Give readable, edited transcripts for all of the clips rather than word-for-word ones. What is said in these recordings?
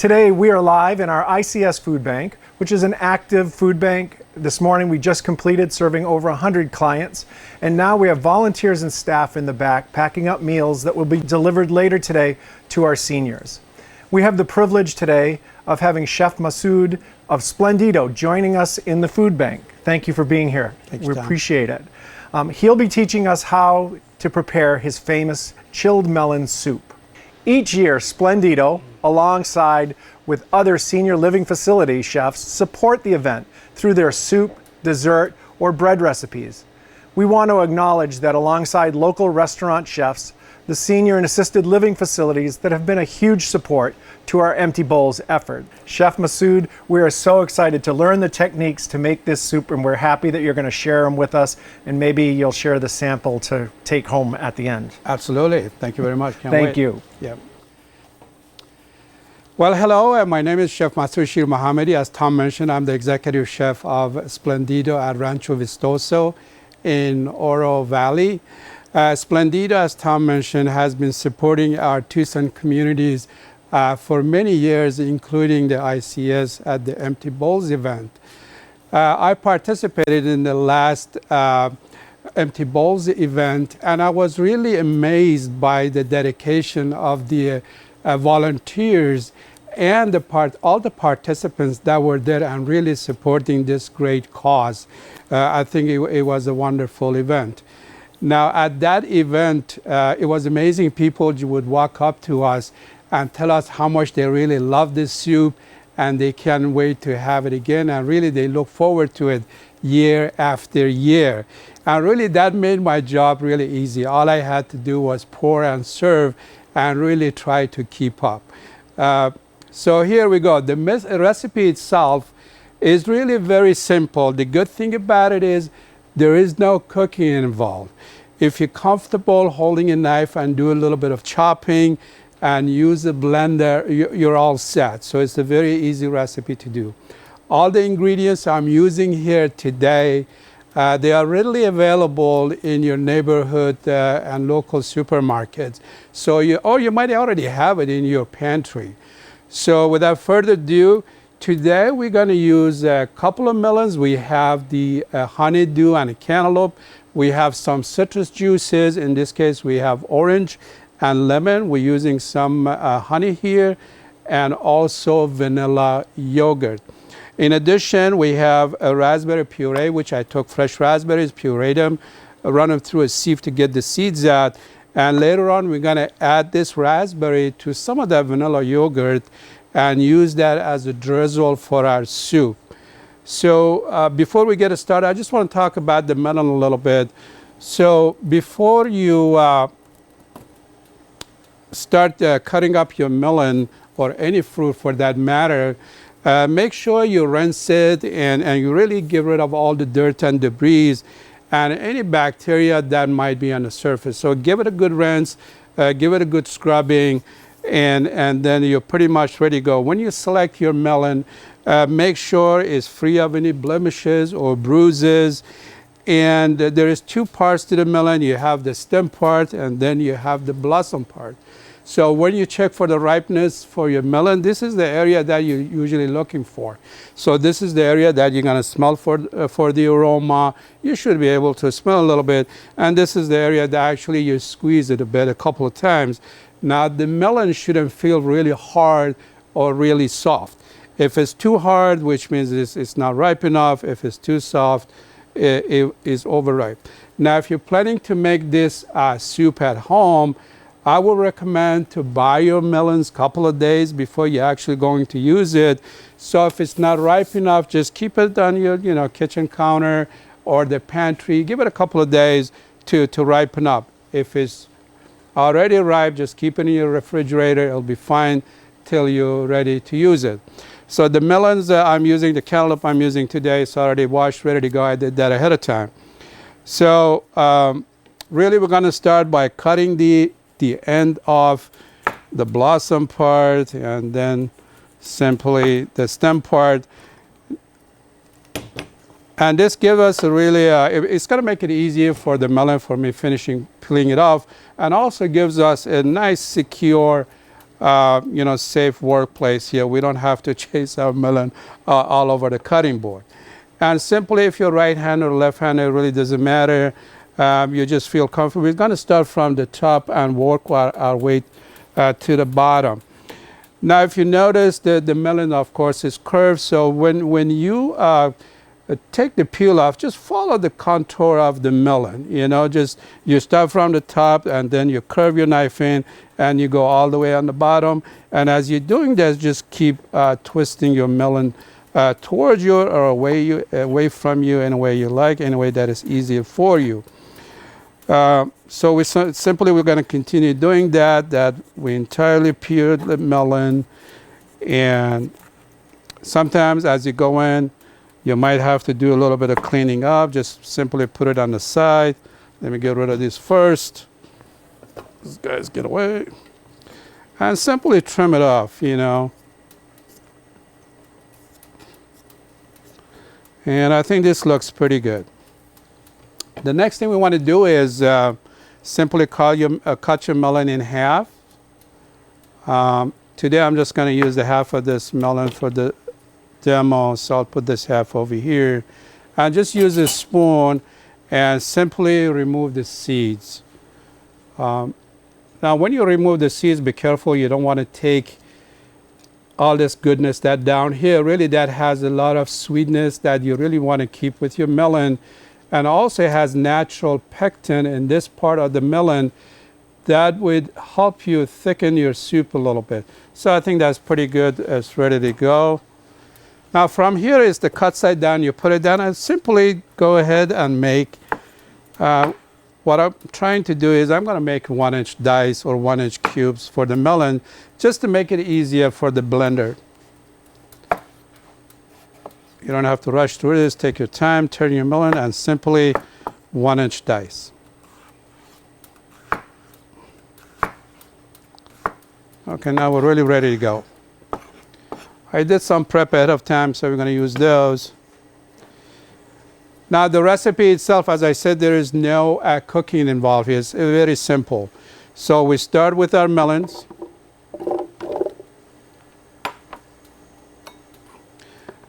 Today we are live in our ICS food bank, which is an active food bank. This morning we just completed serving over 100 clients, and now we have volunteers and staff in the back packing up meals that will be delivered later today to our seniors. We have the privilege today of having Chef Masood of Splendido joining us in the food bank. Thank you for being here. Thanks, we Tom. appreciate it. He'll be teaching us how to prepare his famous chilled melon soup. Each year, Splendido, alongside with other senior living facility chefs, support the event through their soup, dessert, or bread recipes. We want to acknowledge that alongside local restaurant chefs, the senior and assisted living facilities that have been a huge support to our Empty Bowls effort. Chef Masood, we are so excited to learn the techniques to make this soup, and we're happy that you're going to share them with us, and maybe you'll share the sample to take home at the end. Absolutely. Thank you very much. Thank you. Yeah. Well, hello. My name is Chef Masood Mohammadi. As Tom mentioned, I'm the executive chef of Splendido at Rancho Vistoso in Oro Valley. Splendido, as Tom mentioned, has been supporting our Tucson communities for many years, including the ICS at the Empty Bowls event. I participated in the last Empty Bowls event, and I was really amazed by the dedication of the volunteers and all the participants that were there and really supporting this great cause. I think it was a wonderful event. Now, at that event, it was amazing. People would walk up to us and tell us how much they really love this soup and they can't wait to have it again. And really, they look forward to it year after year. And really, that made my job really easy. All I had to do was pour and serve and really try to keep up. So here we go. The recipe itself is really very simple. The good thing about it is there is no cooking involved. If you're comfortable holding a knife and do a little bit of chopping and use a blender, you're all set. So it's a very easy recipe to do. All the ingredients I'm using here today, they are readily available in your neighborhood and local supermarkets. So you might already have it in your pantry. So without further ado, today we're going to use a couple of melons. We have the honeydew and a cantaloupe. We have some citrus juices. In this case, we have orange and lemon. We're using some honey here and also vanilla yogurt. In addition, we have a raspberry puree, which I took fresh raspberries, pureed them, run them through a sieve to get the seeds out. And later on, we're going to add this raspberry to some of that vanilla yogurt and use that as a drizzle for our soup. So before we get started, I just want to talk about the melon a little bit. So before you start cutting up your melon, or any fruit for that matter, make sure you rinse it and you really get rid of all the dirt and debris and any bacteria that might be on the surface. So give it a good rinse, give it a good scrubbing, and then you're pretty much ready to go. When you select your melon, make sure it's free of any blemishes or bruises. And there is two parts to the melon. You have the stem part and then you have the blossom part. So when you check for the ripeness for your melon, this is the area that you're usually looking for. So this is the area that you're going to smell for the aroma. You should be able to smell a little bit. And this is the area that actually you squeeze it a couple of times. Now, the melon shouldn't feel really hard or really soft. If it's too hard, which means it's not ripe enough. If it's too soft, it is overripe. Now, if you're planning to make this soup at home, I would recommend to buy your melons a couple of days before you're actually going to use it. So if it's not ripe enough, just keep it on your kitchen counter or the pantry. Give it a couple of days to ripen up. If it's already ripe, just keep it in your refrigerator. It'll be fine till you're ready to use it. So the melons I'm using, the cantaloupe I'm using today, it's already washed, ready to go. I did that ahead of time. So really we're going to start by cutting the end of the blossom part and then simply the stem part. And this gives us a really, it's going to make it easier for the melon for me peeling it off, and also gives us a nice secure safe workplace here. We don't have to chase our melon all over the cutting board. And simply, if you're right-handed or left-handed, it really doesn't matter. You just feel comfortable. We're going to start from the top and work our way to the bottom. Now, if you notice, the melon, of course, is curved. So when you take the peel off, just follow the contour of the melon. You start from the top, and then you curve your knife in, and you go all the way on the bottom. And as you're doing this, just keep twisting your melon towards you or away from you in a way you like, in a way that is easier for you. So we're going to continue doing that we entirely peel the melon. And sometimes as you go in, you might have to do a little bit of cleaning up. Just simply put it on the side. Let me get rid of this first. These guys get away. And simply trim it off, And I think this looks pretty good. The next thing we want to do is simply cut your melon in half. Today I'm just going to use the half of this melon for the demo, so I'll put this half over here. And just use a spoon and simply remove the seeds. Now when you remove the seeds, be careful. You don't want to take all this goodness that down here, really that has a lot of sweetness that you really want to keep with your melon. And also has natural pectin in this part of the melon that would help you thicken your soup a little bit. So I think that's pretty good. It's ready to go. Now from here is the cut side down. You put it down and simply go ahead and make, what I'm trying to do is I'm going to make 1-inch dice or 1-inch cubes for the melon just to make it easier for the blender. You don't have to rush through this. Take your time, turn your melon, and simply 1-inch dice. Okay, now we're really ready to go. I did some prep ahead of time, so we're going to use those. Now the recipe itself, as I said, there is no cooking involved here. It's very simple. So we start with our melons.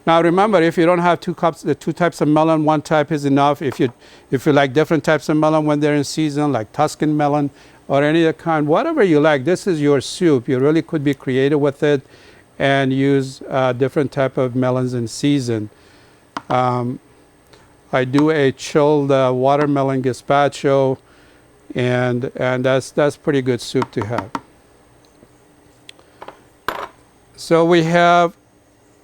Now remember, if you don't have two types of melon, one type is enough. If you like different types of melon when they're in season, like Tuscan melon or any other kind, whatever you like, this is your soup. You really could be creative with it and use different type of melons in season. I do a chilled watermelon gazpacho, and that's pretty good soup to have. So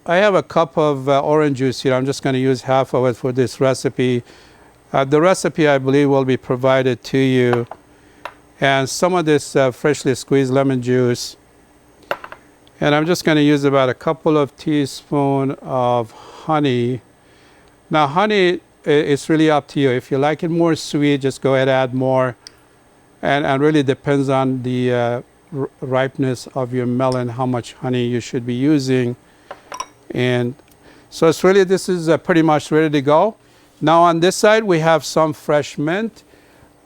I have a cup of orange juice here. I'm just going to use half of it for this recipe. The recipe, I believe, will be provided to you. And some of this freshly squeezed lemon juice. And I'm just going to use about a couple of teaspoons of honey. Now, honey, it's really up to you. If you like it more sweet, just go ahead and add more. And really depends on the ripeness of your melon, how much honey you should be using. And so it's really, this is pretty much ready to go. Now on this side, we have some fresh mint.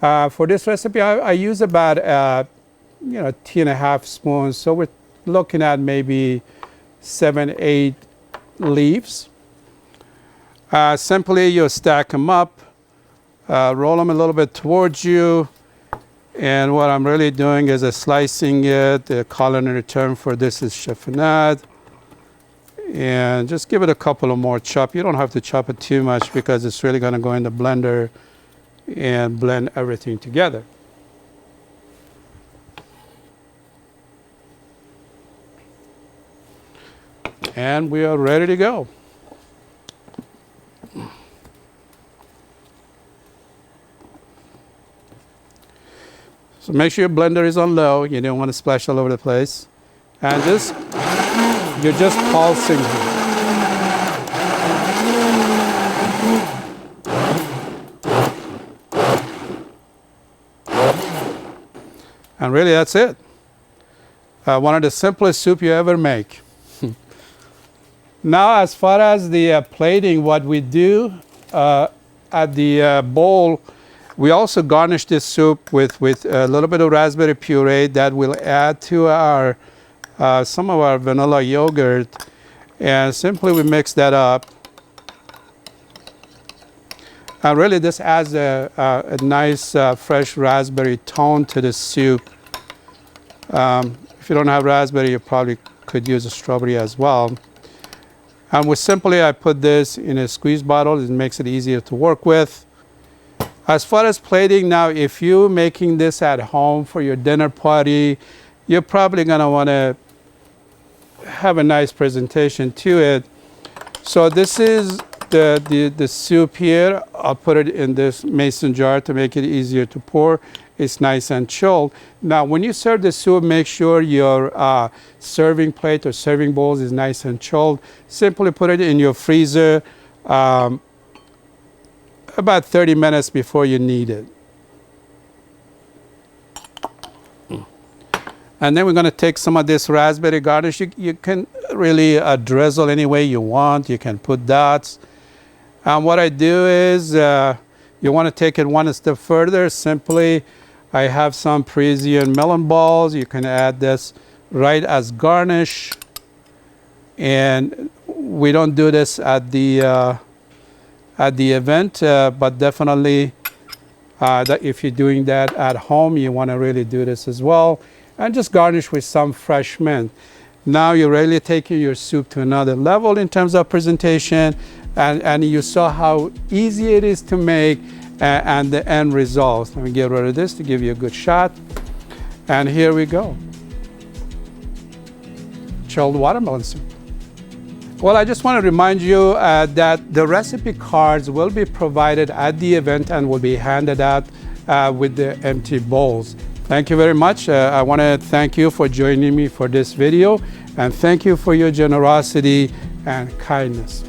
For this recipe, I use about 2.5 spoons. So we're looking at maybe 7-8 leaves. Simply, you stack them up, roll them a little bit towards you. And what I'm really doing is slicing it. The culinary term for this is chiffonade. And just give it a couple of more chop. You don't have to chop it too much because it's really going to go in the blender and blend everything together. And we are ready to go. So make sure your blender is on low. You don't want to splash all over the place. And you're just pulsing. And really, that's it. One of the simplest soup you ever make. Now, as far as the plating, what we do at the bowl, we also garnish this soup with a little bit of raspberry puree that will add to our some of our vanilla yogurt, and simply we mix that up. And really this adds a nice fresh raspberry tone to the soup. If you don't have raspberry, you probably could use a strawberry as well. And I put this in a squeeze bottle. It makes it easier to work with. As far as plating now, if you're making this at home for your dinner party, you're probably gonna wanna have a nice presentation to it. So this is the soup here. I'll put it in this mason jar to make it easier to pour. It's nice and chilled. Now, when you serve the soup, make sure your serving plate or serving bowls is nice and chilled. Simply put it in your freezer about 30 minutes before you need it. And then we're going to take some of this raspberry garnish. You can really drizzle any way you want. You can put dots. And what I do is, you want to take it one step further. Simply, I have some Parisian melon balls. You can add this right as garnish. And we don't do this at the event, but definitely that if you're doing that at home, you want to really do this as well. And just garnish with some fresh mint. Now you're really taking your soup to another level in terms of presentation, and you saw how easy it is to make and the end result. Let me get rid of this to give you a good shot. And here we go. Chilled watermelon soup. Well, I just want to remind you that the recipe cards will be provided at the event and will be handed out with the empty bowls. Thank you very much. I want to thank you for joining me for this video, and thank you for your generosity and kindness.